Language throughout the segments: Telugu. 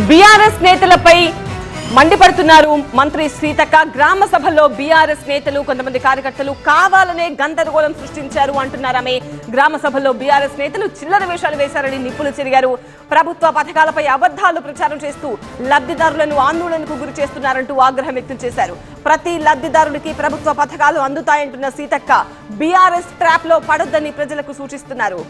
బీఆర్ఎస్ నేతలపై మండిపడుతున్నారు మంత్రి సీతక్క. గ్రామ సభలో బీఆర్ఎస్ నేతలు కొంతమంది కార్యకర్తలు కావాలనే గందరగోళం సృష్టించారు అంటున్నారు ఆమె. గ్రామ సభలో బీఆర్ఎస్ నేతలు చిల్లర వేషాలు వేశారని నిప్పులు చెరిగారు. ప్రభుత్వ పథకాలపై అబద్ధాలు ప్రచారం చేస్తూ లబ్ధిదారులను ఆందోళనకు గురి చేస్తున్నారంటూ ఆగ్రహం వ్యక్తం చేశారు. ప్రతి లబ్ధిదారుడికి ప్రభుత్వ పథకాలు అందుతాయంటున్న సీతక్క బీఆర్ఎస్ ట్రాప్ లో పడొద్దని ప్రజలకు సూచిస్తున్నారు.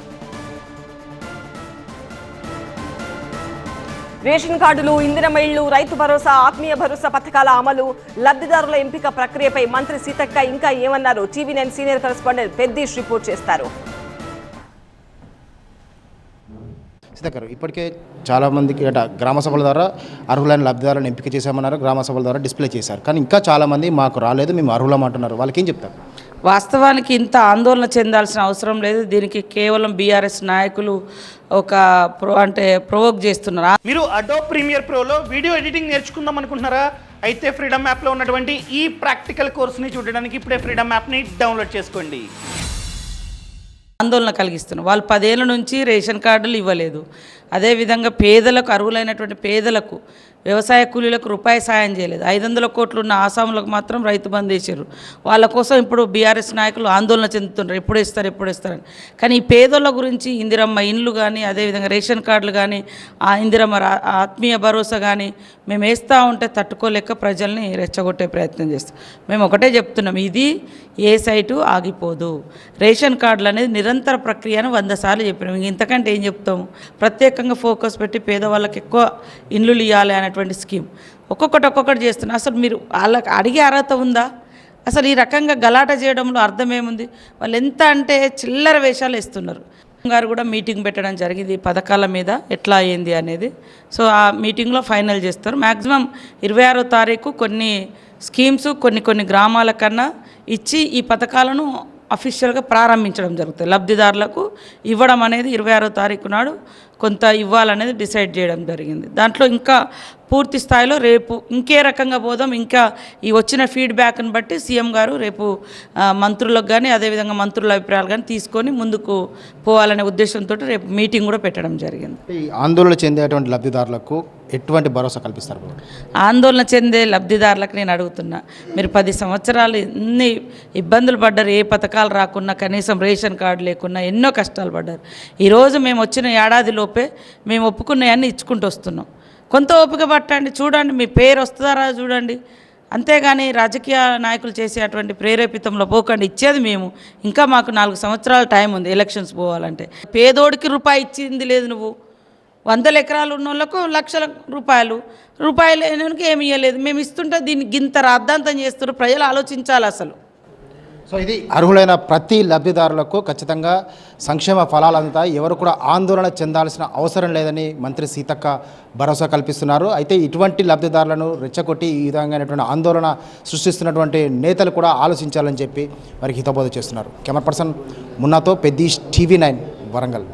రేషన్ కార్డులు, ఇందిరమ్మ ఇళ్లు, రైతు భరోసా, ఆత్మీయ భరోసా పథకాల అమలు, లబ్ధిదారుల ఎంపిక ప్రక్రియపై మంత్రి సీతక్క ఇంకా ఏమన్నారు? టీవీ9 సీనియర్ కరెస్పాండెంట్ పెద్దీష్ రిపోర్ట్ చేస్తారు. సీతక్క, ఇప్పటికే చాలా మందికి గ్రామ సభల ద్వారా అర్హులైన లబ్ధిదారులను ఎంపిక చేశామన్నారు, గ్రామ సభల ద్వారా డిస్ప్లే చేశారు. కానీ ఇంకా చాలామంది మాకు రాలేదు, మేము అర్హులమంటున్నారు. వాళ్ళకి ఏం చెప్తారు? వాస్తవానికి ఇంత ఆందోళన చెందాల్సిన అవసరం లేదు. దీనికి కేవలం బీఆర్ఎస్ నాయకులు ఒక ప్రొవోక్ చేస్తున్నారు. మీరు అడోబ్ ప్రీమియర్ ప్రోలో వీడియో ఎడిటింగ్ నేర్చుకుందాం అనుకుంటున్నారా? అయితే ఫ్రీడమ్ యాప్లో ఉన్నటువంటి ఈ ప్రాక్టికల్ కోర్స్ని చూడడానికి ఇప్పుడే ఫ్రీడమ్ యాప్ని డౌన్లోడ్ చేసుకోండి. ఆందోళన కలిగిస్తున్నారు. వాళ్ళు 10 ఏళ్ళ నుంచి రేషన్ కార్డులు ఇవ్వలేదు. అదేవిధంగా పేదలకు, అర్హులైనటువంటి పేదలకు, వ్యవసాయ కూలీలకు రూపాయి సాయం చేయలేదు. 500 కోట్లు ఉన్న ఆసాములకు మాత్రం రైతు బంధు వేసారు. వాళ్ళ కోసం ఇప్పుడు బీఆర్ఎస్ నాయకులు ఆందోళన చెందుతున్నారు, ఎప్పుడు ఇస్తారని. కానీ ఈ పేదోళ్ళ గురించి ఇందిరమ్మ ఇండ్లు కానీ, అదేవిధంగా రేషన్ కార్డులు కానీ, ఆ ఇందిరమ్మ ఆత్మీయ భరోసా కానీ మేము వేస్తూ ఉంటే తట్టుకోలేక ప్రజల్ని రెచ్చగొట్టే ప్రయత్నం చేస్తాం. మేము ఒకటే చెప్తున్నాం, ఇది ఏ సైటు ఆగిపోదు. రేషన్ కార్డులు అనేది నిరంతర ప్రక్రియను 100 సార్లు చెప్పినాం. ఇంతకంటే ఏం చెప్తాము? ప్రత్యేకంగా ఫోకస్ పెట్టి పేదవాళ్ళకి ఎక్కువ ఇండ్లు ఇవ్వాలి అనేటువంటి స్కీమ్ ఒక్కొక్కటి చేస్తున్నారు. అసలు మీరు వాళ్ళకి అడిగే అర్హత ఉందా? అసలు ఈ రకంగా గలాట చేయడంలో అర్థం ఏముంది? వాళ్ళు ఎంత అంటే చిల్లర వేషాలు ఇస్తున్నారు. గారు కూడా మీటింగ్ పెట్టడం జరిగింది పథకాల మీద ఎట్లా అయ్యింది అనేది. సో ఆ మీటింగ్లో ఫైనల్ చేస్తారు. మ్యాక్సిమం 26వ తారీఖు కొన్ని స్కీమ్స్ కొన్ని గ్రామాల కన్నా ఇచ్చి ఈ పథకాలను అఫీషియల్గా ప్రారంభించడం జరుగుతుంది. లబ్ధిదారులకు ఇవ్వడం అనేది 26వ తారీఖు నాడు కొంత ఇవ్వాలనేది డిసైడ్ చేయడం జరిగింది. దాంట్లో ఇంకా పూర్తి స్థాయిలో రేపు ఇంకే రకంగా పోదాం, ఇంకా ఈ వచ్చిన ఫీడ్బ్యాక్ని బట్టి సీఎం గారు రేపు మంత్రులకు కానీ, అదేవిధంగా మంత్రుల అభిప్రాయాలు కానీ తీసుకొని ముందుకు పోవాలనే ఉద్దేశంతో రేపు మీటింగ్ కూడా పెట్టడం జరిగింది. ఈ ఆందోళన చెందేటువంటి లబ్ధిదారులకు ఎటువంటి భరోసా కల్పిస్తారు? ఆందోళన చెందే లబ్ధిదారులకు నేను అడుగుతున్నా, మీరు 10 సంవత్సరాలు ఎన్ని ఇబ్బందులు పడ్డారు, ఏ పథకాలు రాకున్నా, కనీసం రేషన్ కార్డు లేకున్నా ఎన్నో కష్టాలు పడ్డారు. ఈరోజు మేము వచ్చిన ఏడాదిలోపే మేము ఒప్పుకున్నాయన్నీ ఇచ్చుకుంటూ వస్తున్నాం. కొంత ఓపిక పట్టండి, చూడండి మీ పేరు వస్తుందా చూడండి. అంతేగాని రాజకీయ నాయకులు చేసేటువంటి ప్రేరేపితంలో పోకండి. ఇచ్చేది మేము, ఇంకా మాకు 4 సంవత్సరాల టైం ఉంది ఎలక్షన్స్ పోవాలంటే. పేదోడికి రూపాయి ఇచ్చింది లేదు. నువ్వు 100 ఎకరాలు ఉన్న వాళ్ళకు లక్షల రూపాయలు లేనికి ఏమి ఇవ్వలేదు. మేము ఇస్తుంటే దీన్ని గింత రాద్ధాంతం చేస్తున్నారు. ప్రజలు ఆలోచించాలి అసలు. సో ఇది అర్హులైన ప్రతి లబ్ధిదారులకు ఖచ్చితంగా సంక్షేమ ఫలాలు అందుతాయి. ఎవరు కూడా ఆందోళన చెందాల్సిన అవసరం లేదని మంత్రి సీతక్క భరోసా కల్పిస్తున్నారు. అయితే ఇటువంటి లబ్ధిదారులను రెచ్చగొట్టి ఈ విధంగా ఆందోళన సృష్టిస్తున్నటువంటి నేతలు కూడా ఆలోచించాలని చెప్పి వారికి హితబోధ చేస్తున్నారు. కెమెరా పర్సన్ మున్నాతో పెద్దీష్, టీవీ9 వరంగల్.